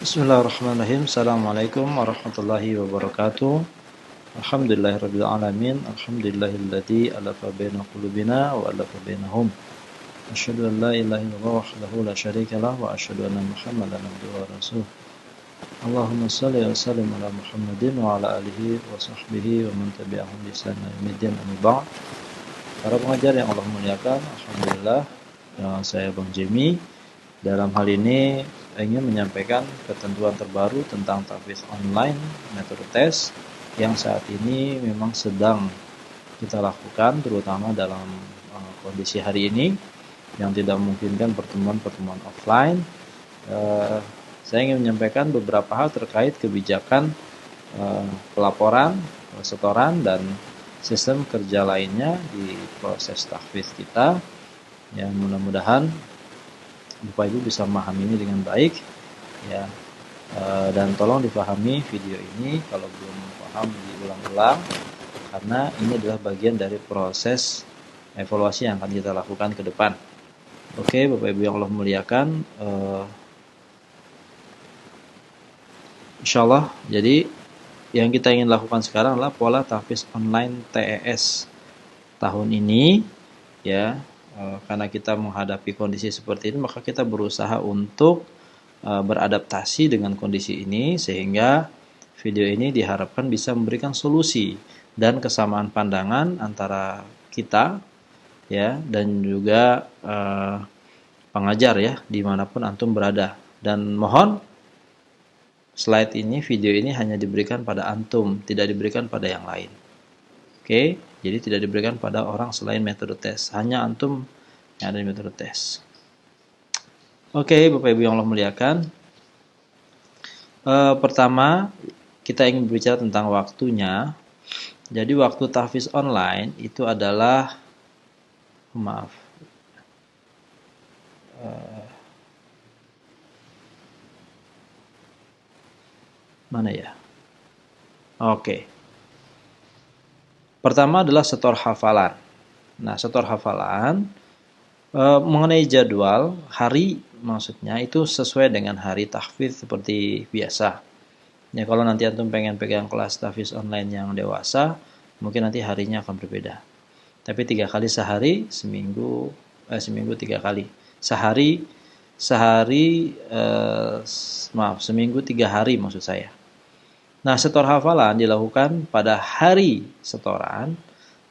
Bismillahirrahmanirrahim. Assalamualaikum warahmatullahi wabarakatuh. Alhamdulillahirabbil alamin. Alhamdulillahilladzi alafa baina qulubina wa alafa bainahum. Asyhadu an la ilaha illallah wahdahu la syarikalah wa asyhadu anna Muhammadan abduhu wa rasuluh. Allahumma shalli wa sallim ala Muhammadin wa ala alihi wa sahbihi wa man tabi'ahum bi ihsan ila yaumil amma ba'd. Para pengajar yang Allah muliakan, alhamdulillah, saya Bang Jemi dalam hal ini ingin menyampaikan ketentuan terbaru tentang tahfiz online metode tes yang saat ini memang sedang kita lakukan, terutama dalam kondisi hari ini yang tidak memungkinkan pertemuan-pertemuan offline. Saya ingin menyampaikan beberapa hal terkait kebijakan pelaporan, setoran, dan sistem kerja lainnya di proses tahfiz kita. Yang mudah-mudahan Bapak Ibu bisa memahami ini dengan baik, ya. Dan tolong dipahami video ini, kalau belum paham diulang-ulang, karena ini adalah bagian dari proses evaluasi yang akan kita lakukan ke depan. Oke, Bapak Ibu yang Allah muliakan, insyaallah, jadi yang kita ingin lakukan sekarang adalah pola tahfiz online TES tahun ini, ya. Karena kita menghadapi kondisi seperti ini, maka kita berusaha untuk beradaptasi dengan kondisi ini, sehingga video ini diharapkan bisa memberikan solusi dan kesamaan pandangan antara kita, ya, dan juga pengajar, ya, dimanapun antum berada. Dan mohon slide ini, video ini hanya diberikan pada antum, tidak diberikan pada yang lain. Oke, jadi tidak diberikan pada orang selain metode tes, hanya antum yang ada di metode tes. Oke, Bapak Ibu yang Allah muliakan, pertama kita ingin berbicara tentang waktunya. Jadi waktu tahfiz online itu adalah, mana ya? Oke. Pertama adalah setor hafalan. Nah, setor hafalan mengenai jadwal hari, maksudnya itu sesuai dengan hari tahfiz seperti biasa. Ya, kalau nanti antum pengen pegang kelas tahfiz online yang dewasa, mungkin nanti harinya akan berbeda. Tapi 3 kali sehari, seminggu 3 kali. Seminggu 3 hari maksud saya. Nah, setor hafalan dilakukan pada hari setoran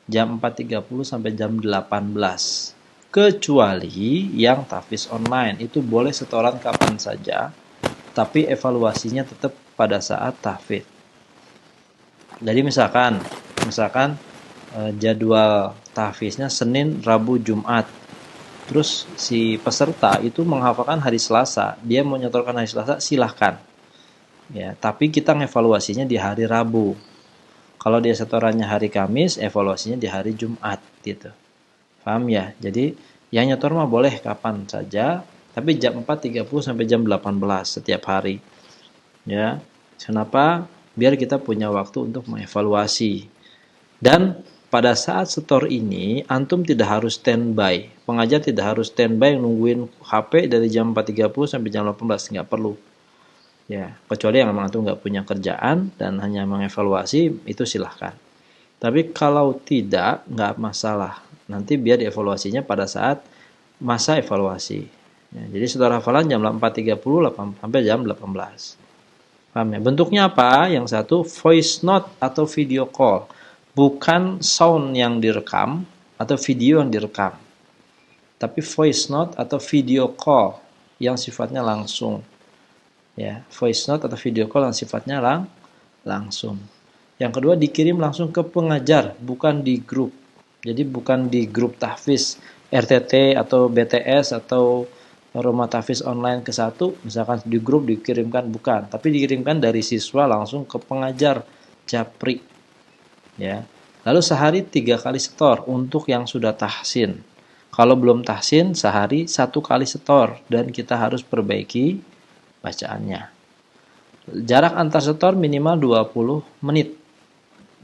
jam 4.30 sampai jam 18. Kecuali yang tahfiz online, itu boleh setoran kapan saja, tapi evaluasinya tetap pada saat tahfiz. Jadi misalkan jadwal tahfiznya Senin, Rabu, Jumat. Terus si peserta itu menghafalkan hari Selasa, dia mau nyetorkan hari Selasa, silahkan. Ya, tapi kita ngevaluasinya di hari Rabu. Kalau dia setorannya hari Kamis, evaluasinya di hari Jumat, gitu. Paham ya? Jadi yang nyetor mah boleh kapan saja, tapi jam 4.30 sampai jam 18 setiap hari. Ya. Kenapa? Biar kita punya waktu untuk mengevaluasi. Dan pada saat setor ini, antum tidak harus standby. Pengajar tidak harus standby nungguin HP dari jam 4.30 sampai jam 18, nggak perlu. Ya, kecuali yang memang antum nggak punya kerjaan dan hanya mengevaluasi, itu silahkan. Tapi kalau tidak, nggak masalah. Nanti biar dievaluasinya pada saat masa evaluasi. Ya, jadi setor hafalan jam 4.30 sampai jam 18. Paham ya? Bentuknya apa? Yang satu voice note atau video call. Bukan sound yang direkam atau video yang direkam. Tapi voice note atau video call yang sifatnya langsung. Ya, voice note atau video call yang sifatnya langsung. Yang kedua, dikirim langsung ke pengajar, bukan di grup. Jadi bukan di grup tahfiz RTT atau BTS atau rumah tahfiz online ke-1, misalkan di grup dikirimkan, bukan, tapi dikirimkan dari siswa langsung ke pengajar japri. Ya. Lalu sehari 3 kali setor untuk yang sudah tahsin. Kalau belum tahsin, sehari 1 kali setor dan kita harus perbaiki bacaannya. Jarak antar setor minimal 20 menit.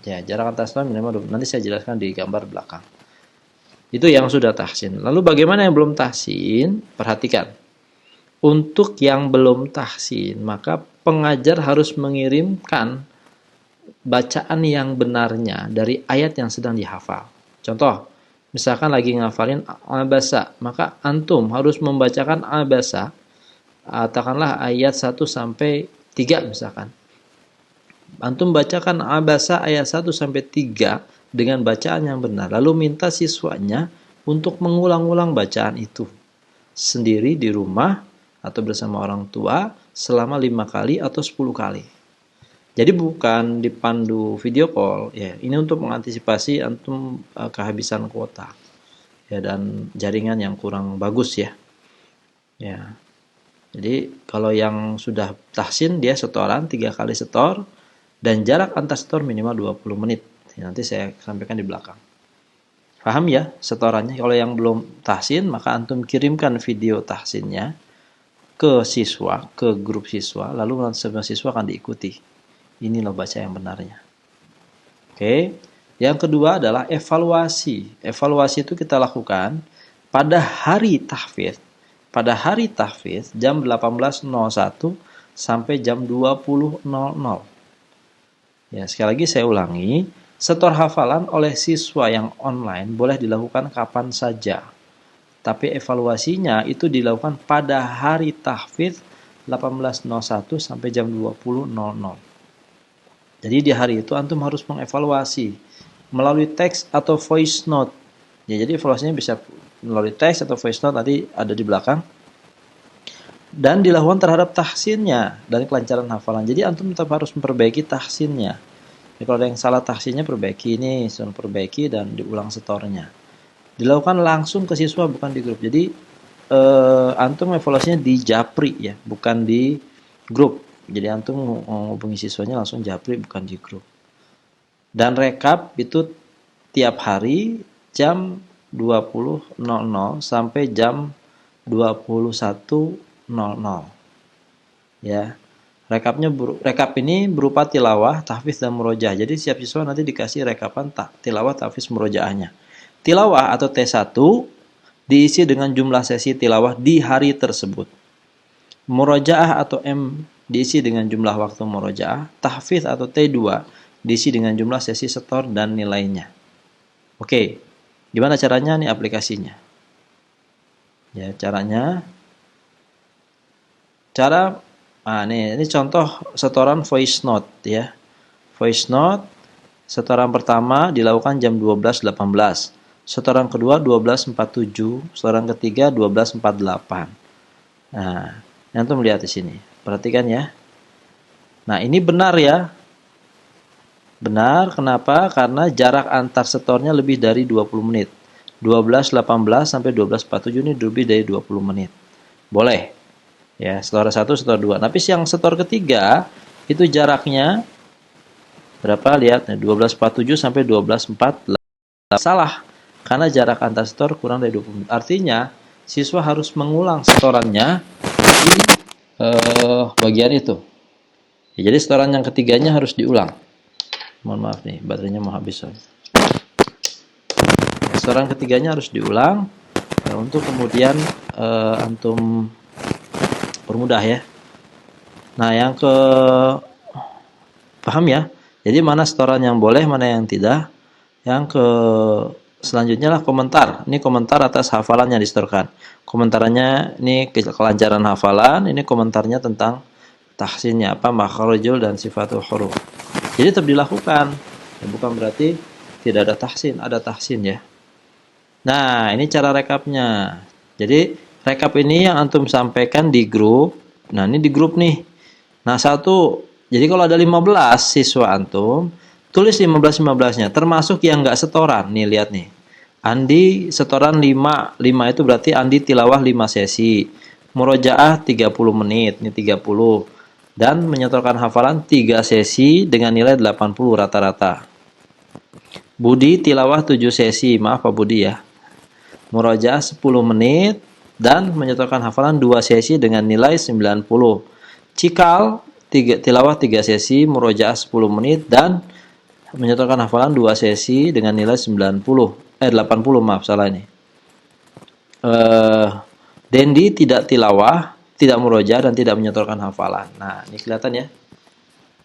Ya, jarak antar setor minimal 20 menit. Nanti saya jelaskan di gambar belakang. Itu yang sudah tahsin. Lalu bagaimana yang belum tahsin? Perhatikan. untuk yang belum tahsin, maka pengajar harus mengirimkan bacaan yang benarnya dari ayat yang sedang dihafal. Contoh, misalkan lagi ngafalin Abasa, maka antum harus membacakan Abasa, katakanlah ayat 1 sampai 3 misalkan. Antum bacakan Abasa ayat 1 sampai 3 dengan bacaan yang benar. Lalu minta siswanya untuk mengulang-ulang bacaan itu sendiri di rumah atau bersama orang tua selama 5 kali atau 10 kali. Jadi bukan dipandu video call ya. Ini untuk mengantisipasi antum kehabisan kuota ya, dan jaringan yang kurang bagus ya. Ya. Jadi kalau yang sudah tahsin dia setoran 3 kali setor dan jarak antar setor minimal 20 menit. Ya, nanti saya sampaikan di belakang. Paham ya setorannya? Kalau yang belum tahsin, maka antum kirimkan video tahsinnya ke siswa, ke grup siswa, lalu semua siswa akan diikuti. Ini loh baca yang benarnya. Oke. Yang kedua adalah evaluasi. Evaluasi itu kita lakukan pada hari tahfidz. Pada hari tahfidz jam 18.01 sampai jam 20.00. Ya, sekali lagi saya ulangi. Setor hafalan oleh siswa yang online boleh dilakukan kapan saja. Tapi evaluasinya itu dilakukan pada hari tahfidz 18.01 sampai jam 20.00. Jadi di hari itu antum harus mengevaluasi melalui teks atau voice note. Ya, jadi evaluasinya bisa melalui teks atau voice note, nanti ada di belakang. Dan dilakukan terhadap tahsinnya dan kelancaran hafalan. Jadi antum tetap harus memperbaiki tahsinnya. Ya, kalau ada yang salah tahsinnya perbaiki ini, suruh perbaiki dan diulang setornya. Dilakukan langsung ke siswa bukan di grup. Jadi antum evaluasinya di japri ya, bukan di grup. Jadi antum menghubungi siswanya langsung japri bukan di grup. Dan rekap itu tiap hari jam 20.00 sampai jam 21.00. Ya. Rekap ini berupa tilawah, tahfidz dan murojaah. Jadi setiap siswa nanti dikasih rekapan tilawah, tahfidz, murojaahnya. Tilawah atau T1 diisi dengan jumlah sesi tilawah di hari tersebut. Murojaah atau M diisi dengan jumlah waktu murojaah. Tahfidz atau T2 diisi dengan jumlah sesi setor dan nilainya. Oke, gimana caranya nih aplikasinya? Ya, caranya. Ini contoh setoran voice note ya. Voice note setoran pertama dilakukan jam 12.18. Setoran kedua 12.47, setoran ketiga 12.48. Nah, antum melihat di sini. Perhatikan ya. Nah, ini benar ya. Benar, kenapa? Karena jarak antar setornya lebih dari 20 menit. 12.18 sampai 12.47 ini lebih dari 20 menit. Boleh. Ya, setor 1, setor 2. Tapi yang setor ketiga itu jaraknya berapa? Lihat, 12.47 sampai 12.48. Salah. Karena jarak antar setor kurang dari 20 menit. Artinya, siswa harus mengulang setorannya di bagian itu. Ya, jadi setoran yang ketiganya harus diulang. Mohon maaf nih, baterainya mau habis. Setoran ketiganya harus diulang untuk kemudian antum permudah ya. Nah, paham ya? Jadi mana setoran yang boleh, mana yang tidak. Selanjutnya lah komentar. Ini komentar atas hafalan yang disetorkan. Komentarannya ini kelancaran hafalan, ini komentarnya tentang tahsinnya, makharijul dan sifatul huruf. Jadi tetap dilakukan. Ya, bukan berarti tidak ada tahsin, ada tahsin ya. Nah, ini cara rekapnya. Jadi rekap ini yang antum sampaikan di grup. Nah, ini di grup nih. Nah, jadi kalau ada 15 siswa antum, tulis 15-15-nya, termasuk yang nggak setoran. Nih, lihat nih. Andi setoran 5 itu berarti Andi tilawah 5 sesi. Murojaah 30 menit, ini 30. Dan menyetorkan hafalan 3 sesi dengan nilai 80 rata-rata. Budi tilawah 7 sesi, maaf Pak Budi ya. Murojaah 10 menit dan menyetorkan hafalan 2 sesi dengan nilai 90. Cikal tilawah 3 sesi, murojaah 10 menit dan menyetorkan hafalan 2 sesi dengan nilai 80 maaf salah ini. Dendi tidak tilawah tidak murojaah dan tidak menyetorkan hafalan. Nah, ini kelihatan ya.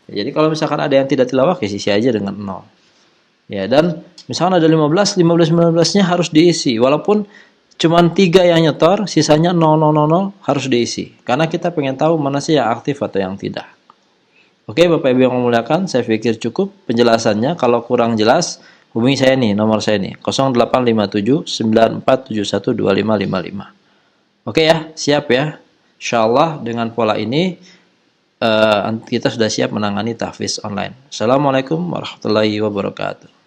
Jadi kalau misalkan ada yang tidak tilawah, ya isi aja dengan 0. Ya, dan misalkan ada 15, 19-nya harus diisi. Walaupun cuma 3 yang nyetor, sisanya 0, harus diisi. Karena kita pengen tahu mana sih yang aktif atau yang tidak. Oke, Bapak Ibu yang memuliakan, saya pikir cukup penjelasannya. Kalau kurang jelas, hubungi saya nih, nomor saya nih, 0857 9471 2555. Oke ya, siap ya. Insyaallah dengan pola ini kita sudah siap menangani tahfiz online. Assalamualaikum warahmatullahi wabarakatuh.